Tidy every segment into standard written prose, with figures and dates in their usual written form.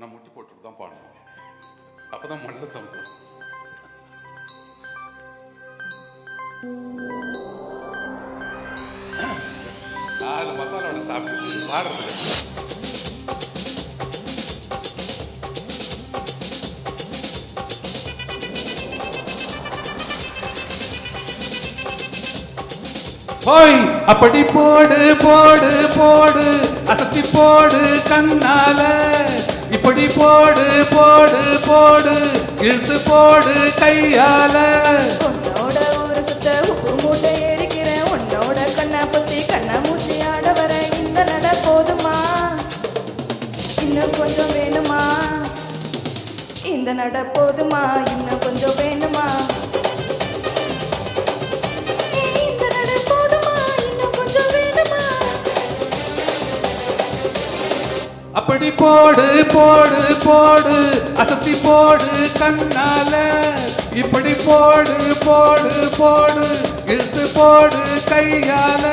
நான் முட்டி போட்டுட்டு தான் பாடணும். அப்பதான் மண்ணில் சமைக்கும். நாலு மசாலாவோட சாப்பிட்டு பாடுறது. போய் அப்படி போடு போடு போடு அசத்தி போடு கண்ணால, இப்படி போடு போடு போடு இழுத்து போடு கையால. உன்னோட ஒரு சுத்த உப்பு மூட்டை எடுக்கிறேன், உன்னோட கண்ணா பத்தி கண்ணா மூச்சி ஆட வர. இந்த நட போதுமா, இன்னும் கொஞ்சம் வேணுமா? இந்த நட போதுமா, இன்னும் கொஞ்சம் வேணுமா? அப்படி போடு போடு போடு அசத்தி போடு கண்ணால, இப்படி போடு போடு போடு இழுத்து போடு கையால.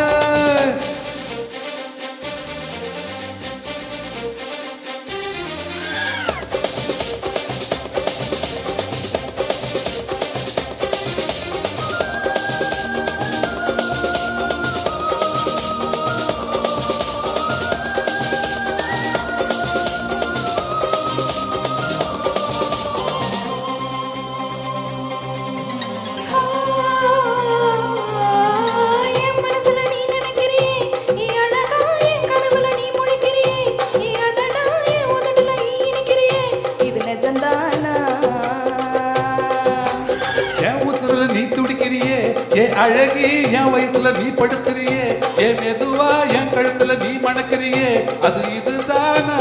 ஏ அழகி என் வயசுல நீ படுத்துறியே, ஏ மெதுவா என் கழுத்துல நீ மணக்கிறியே, அது இதுதானா?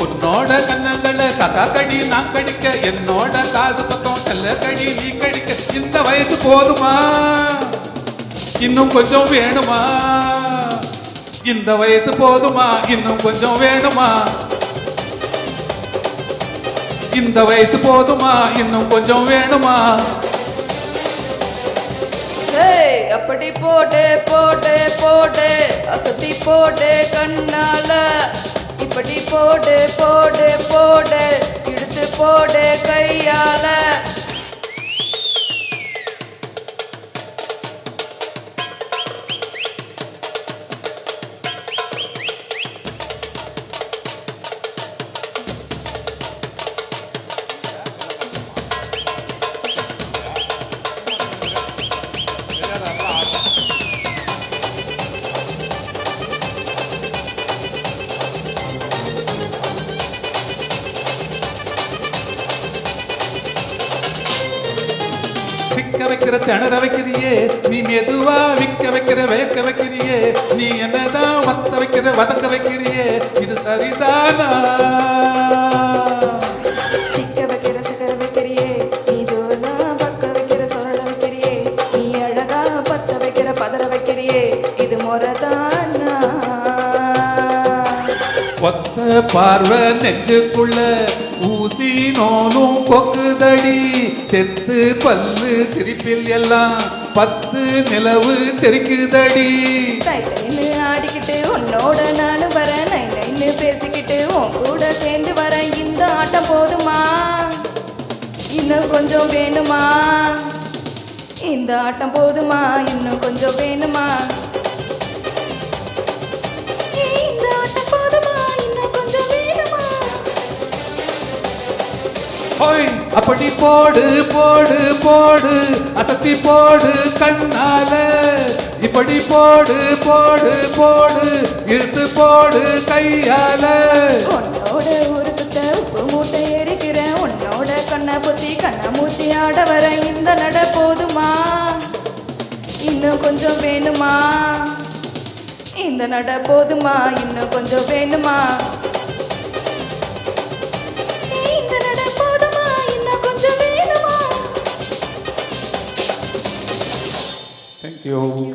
உன்னோட கண்ணங்களை கக்கா கடி நான் கடிக்க, என்னோட காது பக்கம் கல்ல கடி நீ கடிக்க. இந்த வயசு போதுமா, இன்னும் கொஞ்சம் வேணுமா? இந்த வயசு போதுமா, இன்னும் கொஞ்சம் வேணுமா? இந்த வயசு போதுமா, இன்னும் கொஞ்சம் வேணுமா? அப்படி போடு போடு போடு அசத்தி போடு கண்ணால, இப்படி போடு போடு போடு இழுத்து போடு கையால. விக்க வைக்கிற திணற வைக்கிறியே, நீ மெதுவா விக்க வைக்கிற வேக்க வைக்கிறியே, நீ என்னதான் வத்த வைக்கிற வதக்க வைக்கிறியே, இது சரிதானா? சிக்க வைக்கிற சிக்கர வைக்கிறியே, நீ ஜோலா பக்க வைக்கிற சொரட வைக்கிறியே, நீ அழகா பத்த வைக்கிற பதற வைக்கிறியே, இது முறதானா? ஒத்த பார்வை நெஞ்சுக்குள்ள ஊசி நோலும் கொக்குதடி, தெத்து பல்லு சிரிப்பில் எல்லாம் 10 நிலவு தெரிக்குதடி. தைன்னு ஆடிக்கிட்டு உன்னோட நானும் வரேன், நைன்னு பேசிக்கிட்டு உன் கூட சேர்ந்து வரேன். இந்த ஆட்டம் போதுமா, இன்னும் கொஞ்சம் வேணுமா? இந்த ஆட்டம் போதுமா, இன்னும் கொஞ்சம் வேணுமா? இந்த ஆட்டம் போதுமா, இன்னும் கொஞ்சம் வேணுமா? ஓய் அப்படி போடு போடு போடு அசத்தி போடு கண்ணால, இப்படி போடு போடு போடு இழுத்து போடு கையால. உன்னோட ஒரு சுத்த உப்பு மூட்டை எடுக்கிறேன், உன்னோட கண்ணை புத்தி கண்ணை மூச்சி ஆட வர. இந்த நட போதுமா, இன்னும் கொஞ்சம் வேணுமா? இந்த நட போதுமா, இன்னும் கொஞ்சம் வேணுமா? இந்த நட போதுமா, இன்னும் கொஞ்சம் வேணுமா? Thank you.